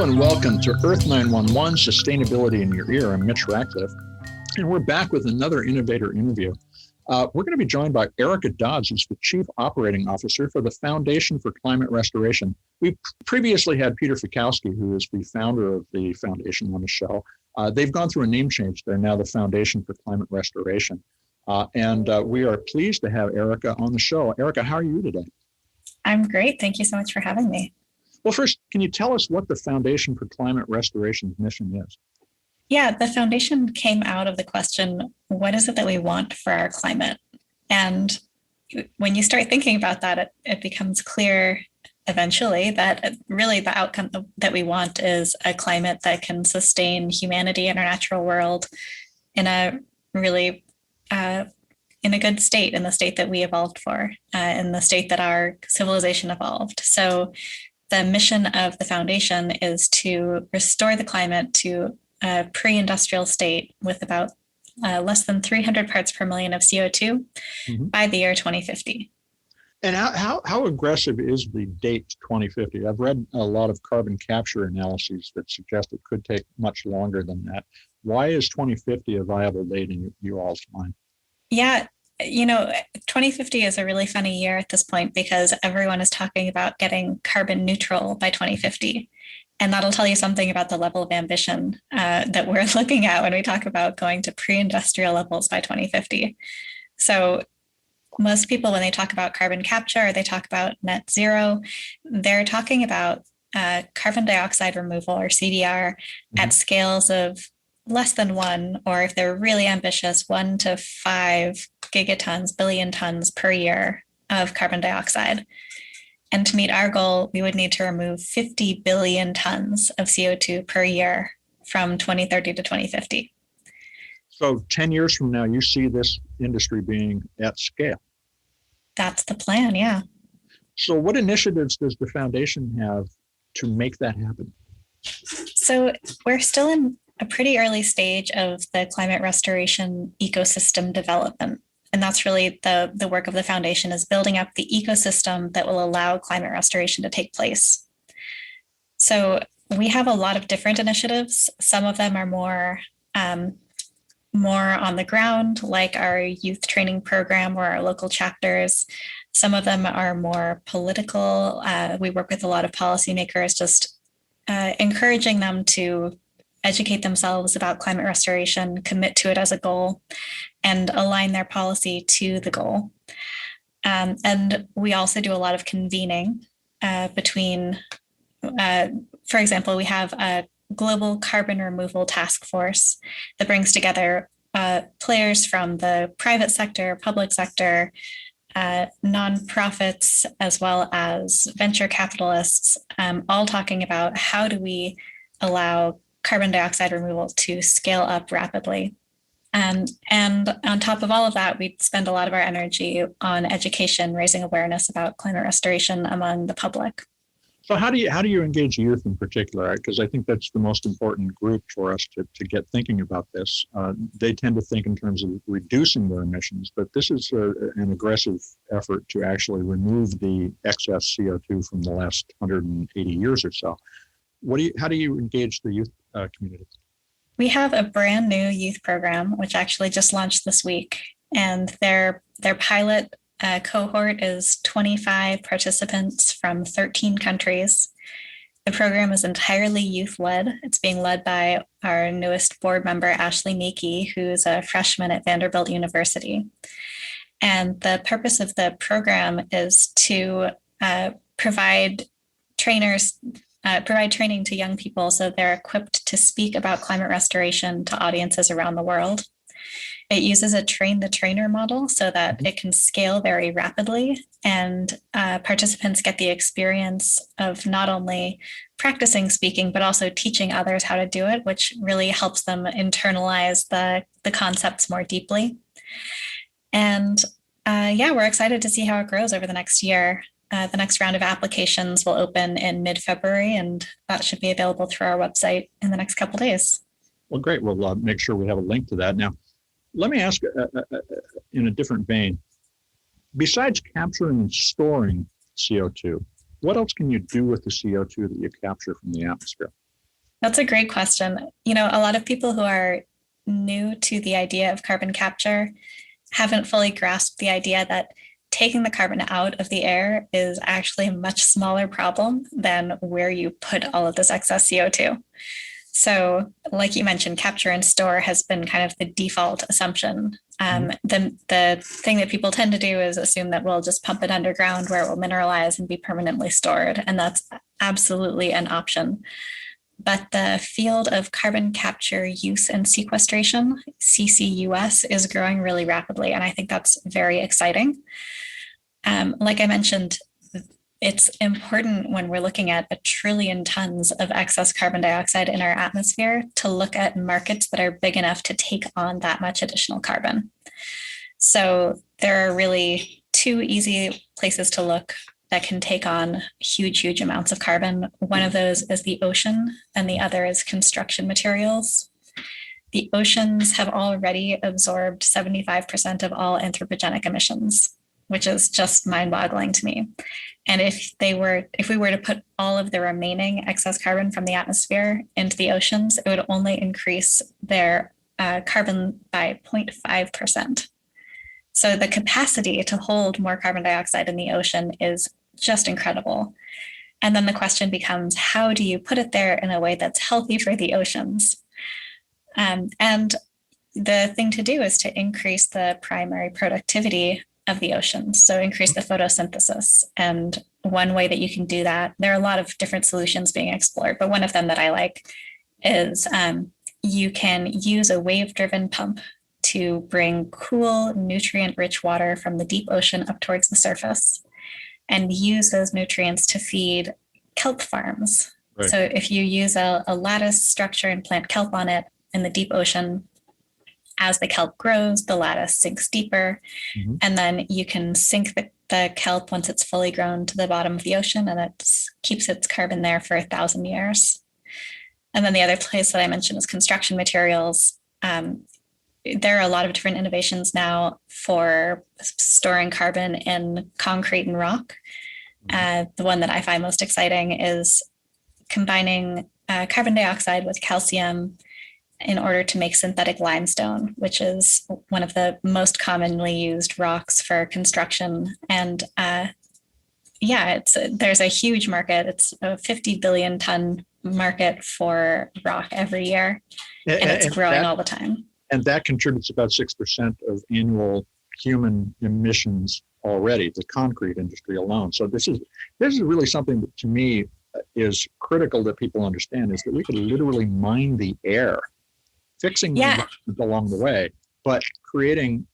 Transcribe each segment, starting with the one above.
Hello and welcome to Earth911 Sustainability in Your Ear. I'm Mitch Ratcliffe, and we're back with another innovator interview. We're going to be joined by Erica Dodds, who's the Chief Operating Officer for the Foundation for Climate Restoration. We previously had Peter Fikowski, who is the founder of the foundation, on the show. They've gone through a name change. They're now the Foundation for Climate Restoration. And we are pleased to have Erica on the show. Erica, how are you today? I'm great. Thank you so much for having me. Well, first, can you tell us what the Foundation for Climate Restoration's mission is? Yeah, the foundation came out of the question, what is it that we want for our climate? And when you start thinking about that, it becomes clear eventually that really the outcome that we want is a climate that can sustain humanity and our natural world in a really in a good state, in the state that we evolved for, in the state that our civilization evolved. So the mission of the foundation is to restore the climate to a pre-industrial state with about less than 300 parts per million of CO2 by the year 2050. And how aggressive is the date 2050? I've read a lot of carbon capture analyses that suggest it could take much longer than that. Why is 2050 a viable date in you all's mind? Yeah, 2050 is a really funny year at this point because everyone is talking about getting carbon neutral by 2050. And that'll tell you something about the level of ambition that we're looking at when we talk about going to pre-industrial levels by 2050. So most people, when they talk about carbon capture, or they talk about net zero, they're talking about carbon dioxide removal, or CDR, at scales of less than 1, or if they're really ambitious, 1 to 5 gigatons, billion tons per year of carbon dioxide. And to meet our goal, we would need to remove 50 billion tons of CO2 per year from 2030 to 2050. So 10 years from now, you see this industry being at scale? That's the plan, yeah. So what initiatives does the foundation have to make that happen? So we're still in a pretty early stage of the climate restoration ecosystem development. And that's really the work of the foundation, is building up the ecosystem that will allow climate restoration to take place. So we have a lot of different initiatives. Some of them are more on the ground, like our youth training program or our local chapters. Some of them are more political. We work with a lot of policymakers, just encouraging them to educate themselves about climate restoration, commit to it as a goal, and align their policy to the goal. And we also do a lot of convening between, for example, we have a global carbon removal task force that brings together players from the private sector, public sector, nonprofits, as well as venture capitalists, all talking about how do we allow carbon dioxide removal to scale up rapidly. And on top of all of that, we spend a lot of our energy on education, raising awareness about climate restoration among the public. So how do you engage youth in particular? Because I think that's the most important group for us to get thinking about this. They tend to think in terms of reducing their emissions, but this is an aggressive effort to actually remove the excess CO2 from the last 180 years or so. How do you engage the youth community? We have a brand new youth program, which actually just launched this week. And their pilot cohort is 25 participants from 13 countries. The program is entirely youth-led. It's being led by our newest board member, Ashley Meeke, who's a freshman at Vanderbilt University. And the purpose of the program is to provide training to young people so they're equipped to speak about climate restoration to audiences around the world. It uses a train-the-trainer model so that it can scale very rapidly, and participants get the experience of not only practicing speaking, but also teaching others how to do it, which really helps them internalize the concepts more deeply. And we're excited to see how it grows over the next year. The next round of applications will open in mid-February, and that should be available through our website in the next couple of days. Well, great. We'll make sure we have a link to that. Now, let me ask in a different vein. Besides capturing and storing CO2, what else can you do with the CO2 that you capture from the atmosphere? That's a great question. A lot of people who are new to the idea of carbon capture haven't fully grasped the idea that taking the carbon out of the air is actually a much smaller problem than where you put all of this excess CO2. So, like you mentioned, capture and store has been kind of the default assumption. The thing that people tend to do is assume that we'll just pump it underground where it will mineralize and be permanently stored. And that's absolutely an option. But the field of carbon capture use and sequestration, CCUS, is growing really rapidly. And I think that's very exciting. Like I mentioned, it's important when we're looking at 1 trillion tons of excess carbon dioxide in our atmosphere to look at markets that are big enough to take on that much additional carbon. So there are really two easy places to look that can take on huge, huge amounts of carbon. One of those is the ocean, and the other is construction materials. The oceans have already absorbed 75% of all anthropogenic emissions, which is just mind-boggling to me. And if we were to put all of the remaining excess carbon from the atmosphere into the oceans, it would only increase their carbon by 0.5%. So the capacity to hold more carbon dioxide in the ocean is just incredible. And then the question becomes, how do you put it there in a way that's healthy for the oceans? And the thing to do is to increase the primary productivity of the oceans. So increase the photosynthesis. And one way that you can do that, there are a lot of different solutions being explored, but one of them that I like is you can use a wave-driven pump to bring cool, nutrient-rich water from the deep ocean up towards the surface and use those nutrients to feed kelp farms. Right. So if you use a lattice structure and plant kelp on it in the deep ocean, as the kelp grows, the lattice sinks deeper, and then you can sink the kelp once it's fully grown to the bottom of the ocean, and it keeps its carbon there for 1,000 years. And then the other place that I mentioned is construction materials. There are a lot of different innovations now for storing carbon in concrete and rock. The one that I find most exciting is combining carbon dioxide with calcium in order to make synthetic limestone, which is one of the most commonly used rocks for construction. And there's a huge market. It's a 50 billion ton market for rock every year, and it's growing all the time. And that contributes about 6% of annual human emissions already, the concrete industry alone. So this is really something that to me is critical that people understand, is that we could literally mine the air, fixing the environment along the way, but creating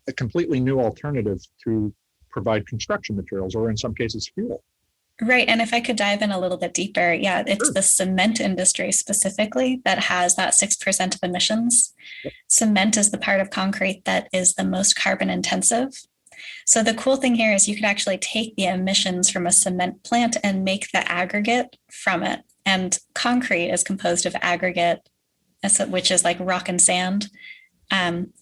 a completely new alternative to provide construction materials, or in some cases fuel. Right. And if I could dive in a little bit deeper, it's the cement industry specifically that has that 6% of emissions. Yep. Cement is the part of concrete that is the most carbon intensive. So the cool thing here is you could actually take the emissions from a cement plant and make the aggregate from it. And concrete is composed of aggregate, which is like rock and sand,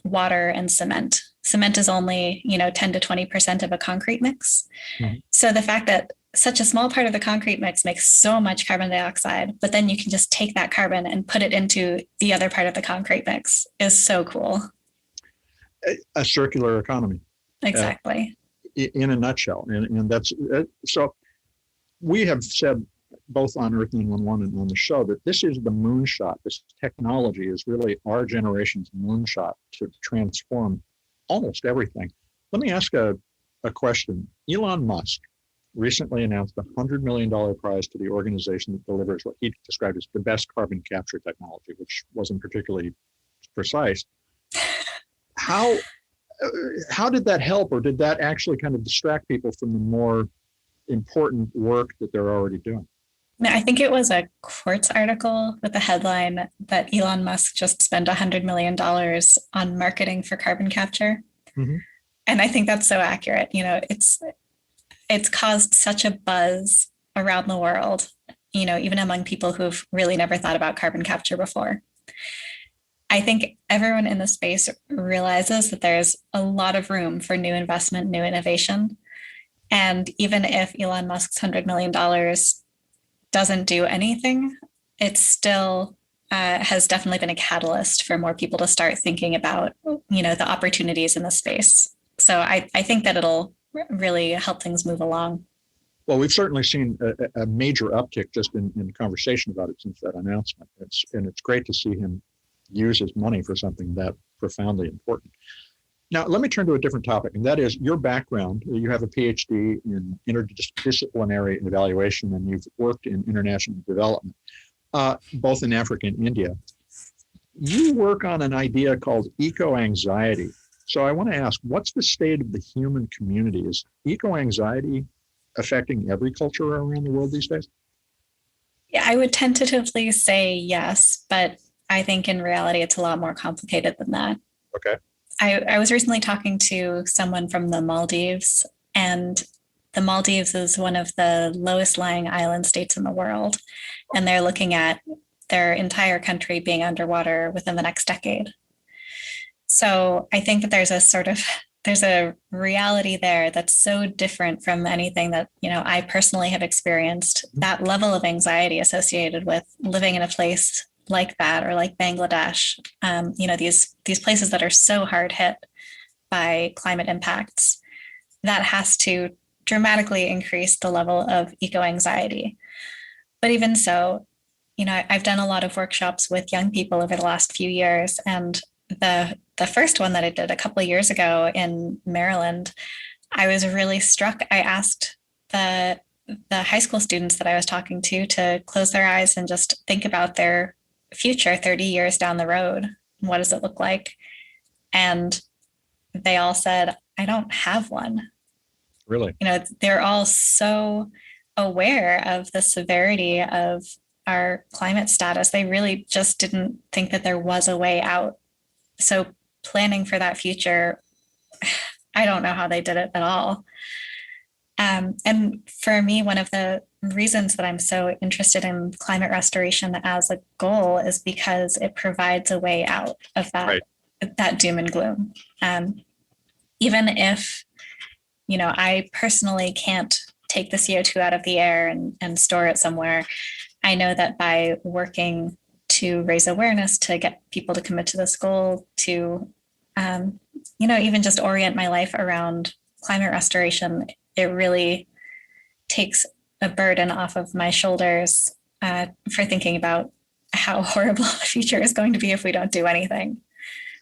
water and cement. Cement is only, 10 to 20% of a concrete mix. Mm-hmm. So the fact that such a small part of the concrete mix makes so much carbon dioxide, but then you can just take that carbon and put it into the other part of the concrete mix is so cool. A circular economy. Exactly. In a nutshell. And that's, so we have said both on Earth911 and on the show that this is the moonshot. This technology is really our generation's moonshot to transform almost everything. Let me ask a question. Elon Musk recently announced a $100 million prize to the organization that delivers what he described as the best carbon capture technology, which wasn't particularly precise. How did that help, or did that actually kind of distract people from the more important work that they're already doing? I think it was a Quartz article with the headline that Elon Musk just spent $100 million on marketing for carbon capture. Mm-hmm. And I think that's so accurate. It's caused such a buzz around the world, even among people who've really never thought about carbon capture before. I think everyone in the space realizes that there's a lot of room for new investment, new innovation. And even if Elon Musk's $100 million doesn't do anything, it still has definitely been a catalyst for more people to start thinking about, the opportunities in the space. So I think that it'll really help things move along. Well, we've certainly seen a major uptick just in conversation about it since that announcement. It's great to see him use his money for something that profoundly important. Now, let me turn to a different topic, and that is your background. You have a PhD in interdisciplinary evaluation, and you've worked in international development, both in Africa and India. You work on an idea called eco-anxiety. So I want to ask, what's the state of the human community? Is eco-anxiety affecting every culture around the world these days? Yeah, I would tentatively say yes, but I think in reality, it's a lot more complicated than that. Okay. I was recently talking to someone from the Maldives, and the Maldives is one of the lowest lying island states in the world. And they're looking at their entire country being underwater within the next decade. So I think that there's a reality there that's so different from anything that, I personally have experienced. That level of anxiety associated with living in a place like that, or like Bangladesh, these places that are so hard hit by climate impacts, that has to dramatically increase the level of eco-anxiety. But even so, I've done a lot of workshops with young people over the last few years, and the first one that I did a couple of years ago in Maryland, I was really struck. I asked the high school students that I was talking to close their eyes and just think about their future 30 years down the road. What does it look like? And they all said, I don't have one. Really? They're all so aware of the severity of our climate status. They really just didn't think that there was a way out. So planning for that future, I don't know how they did it at all. And for me, one of the reasons that I'm so interested in climate restoration as a goal is because it provides a way out of that doom and gloom. Even if, I personally can't take the CO2 out of the air and store it somewhere, I know that by working to raise awareness, to get people to commit to this goal, to, even just orient my life around climate restoration, it really takes a burden off of my shoulders for thinking about how horrible the future is going to be if we don't do anything,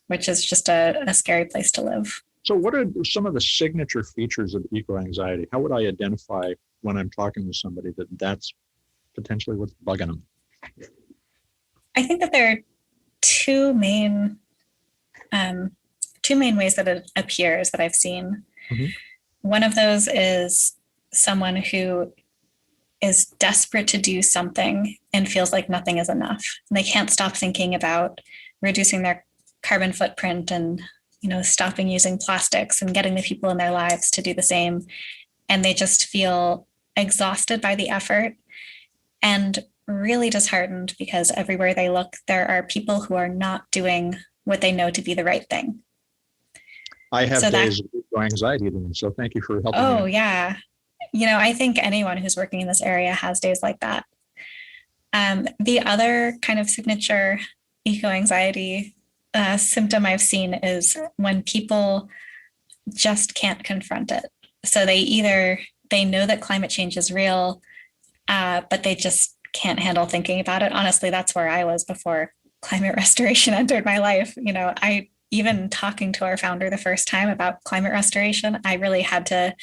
which is just a scary place to live. So what are some of the signature features of eco-anxiety? How would I identify when I'm talking to somebody that that's potentially what's bugging them? I think that there are two main ways that it appears that I've seen. Mm-hmm. One of those is someone who is desperate to do something and feels like nothing is enough. And they can't stop thinking about reducing their carbon footprint and, stopping using plastics and getting the people in their lives to do the same. And they just feel exhausted by the effort and really disheartened because everywhere they look, there are people who are not doing what they know to be the right thing. I have days of anxiety, so thank you for helping me. Oh, yeah. I think anyone who's working in this area has days like that. The other kind of signature eco-anxiety symptom I've seen is when people just can't confront it. So they know that climate change is real, but they just can't handle thinking about it. Honestly, that's where I was before climate restoration entered my life. Even talking to our founder the first time about climate restoration, I really had to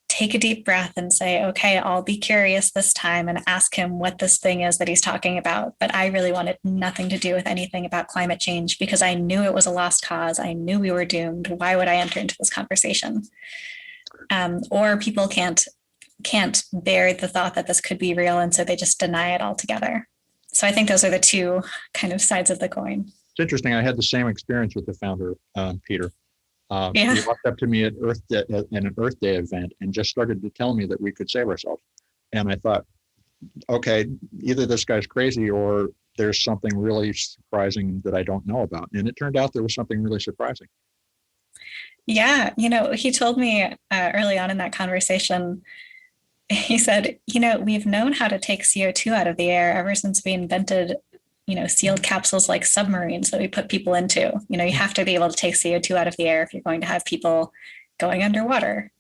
take a deep breath and say, okay, I'll be curious this time and ask him what this thing is that he's talking about. But I really wanted nothing to do with anything about climate change because I knew it was a lost cause. I knew we were doomed. Why would I enter into this conversation? Or people can't bear the thought that this could be real, and so they just deny it altogether. So I think those are the two kind of sides of the coin. It's interesting. I had the same experience with the founder, Peter. He walked up to me at an Earth Day event and just started to tell me that we could save ourselves. And I thought, okay, either this guy's crazy or there's something really surprising that I don't know about. And it turned out there was something really surprising. Yeah. He told me early on in that conversation, he said, we've known how to take CO2 out of the air ever since we invented, sealed capsules like submarines that we put people into. You have to be able to take CO2 out of the air if you're going to have people going underwater.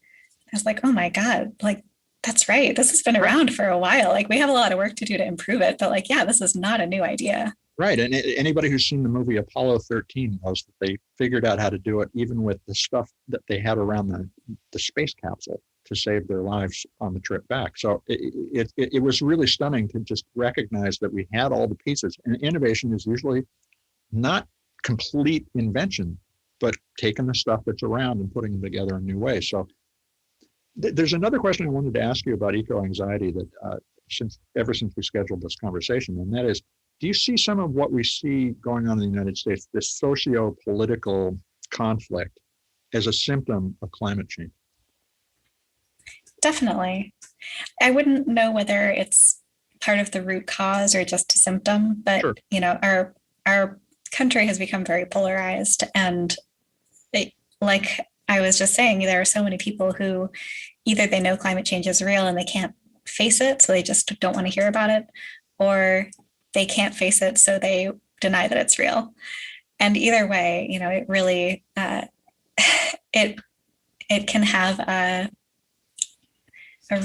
I was like, oh my God, like, that's right. This has been around for a while. Like, we have a lot of work to do to improve it, but like, yeah, this is not a new idea. Right. And anybody who's seen the movie Apollo 13 knows that they figured out how to do it even with the stuff that they had around the space capsule to save their lives on the trip back. So it was really stunning to just recognize that we had all the pieces. And innovation is usually not complete invention, but taking the stuff that's around and putting them together in new ways. So there's another question I wanted to ask you about eco-anxiety that ever since we scheduled this conversation, and that is, do you see some of what we see going on in the United States, this socio-political conflict, as a symptom of climate change? Definitely. I wouldn't know whether it's part of the root cause or just a symptom, but Sure. Our country has become very polarized, and like I was just saying, there are so many people who either they know climate change is real and they can't face it, so they just don't want to hear about it, or they can't face it, so they deny that it's real. And either way, it really it can have a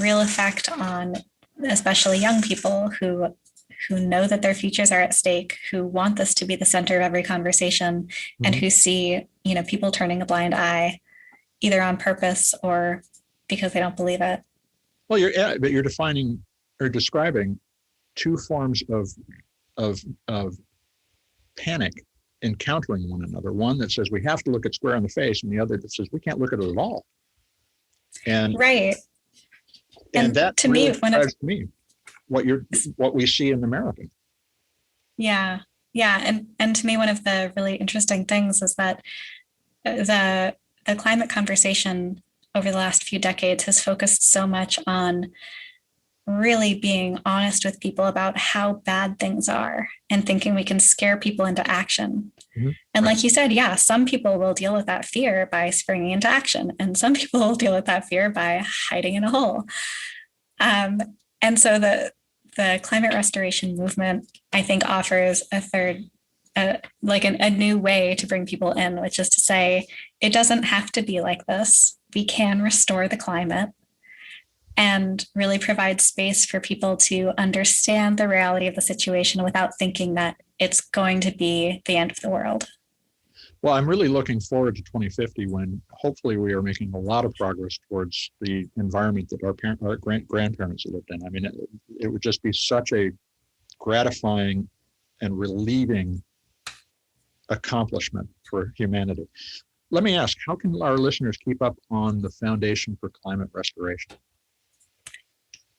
real effect on especially young people who know that their futures are at stake, who want this to be the center of every conversation, mm-hmm. and who see people turning a blind eye, either on purpose or because they don't believe it. Well, you're defining or describing two forms of panic encountering one another. One that says we have to look it square in the face, and the other that says we can't look at it at all. And right. And that to really describes to me what we see in America. Yeah. And to me, one of the really interesting things is that the climate conversation over the last few decades has focused so much on really being honest with people about how bad things are and thinking we can scare people into action. Mm-hmm. And like you said, yeah, some people will deal with that fear by springing into action, and some people will deal with that fear by hiding in a hole. And so the climate restoration movement, I think, offers a third, a new way to bring people in, which is to say, it doesn't have to be like this. We can restore the climate and really provide space for people to understand the reality of the situation without thinking that it's going to be the end of the world. Well, I'm really looking forward to 2050 when hopefully we are making a lot of progress towards the environment that our grandparents lived in. I mean, it would just be such a gratifying and relieving accomplishment for humanity. Let me ask, how can our listeners keep up on the Foundation for Climate Restoration?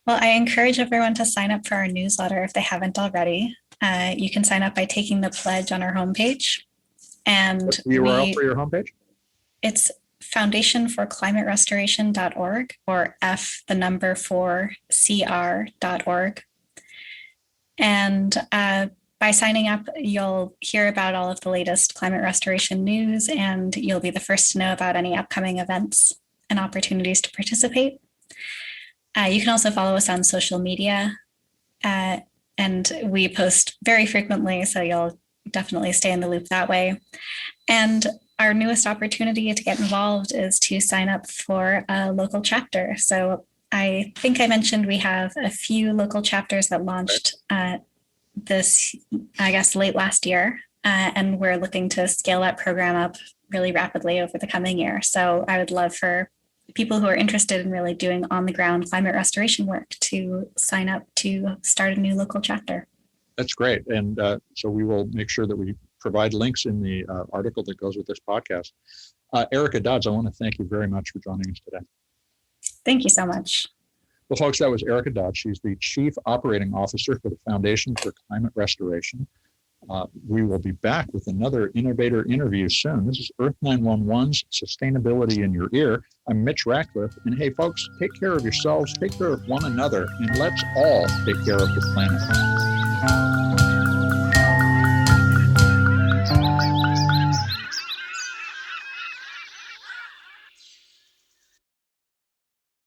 Well, I encourage everyone to sign up for our newsletter if they haven't already. You can sign up by taking the pledge on our homepage. And what's the URL for your homepage? It's foundationforclimaterestoration.org, or F4CR.org. And by signing up, you'll hear about all of the latest climate restoration news, and you'll be the first to know about any upcoming events and opportunities to participate. You can also follow us on social media, and we post very frequently, so you'll definitely stay in the loop that way. And our newest opportunity to get involved is to sign up for a local chapter. So I think I mentioned we have a few local chapters that launched this, I guess, late last year, and we're looking to scale that program up really rapidly over the coming year. So I would love for people who are interested in really doing on-the-ground climate restoration work to sign up to start a new local chapter. That's great. And so we will make sure that we provide links in the article that goes with this podcast. Erica Dodds, I want to thank you very much for joining us today. Thank you so much. Well, folks, that was Erica Dodds. She's the Chief Operating Officer for the Foundation for Climate Restoration. We will be back with another innovator interview soon. This is Earth911's Sustainability in Your Ear. I'm Mitch Ratcliffe. And hey, folks, take care of yourselves, take care of one another, and let's all take care of the planet.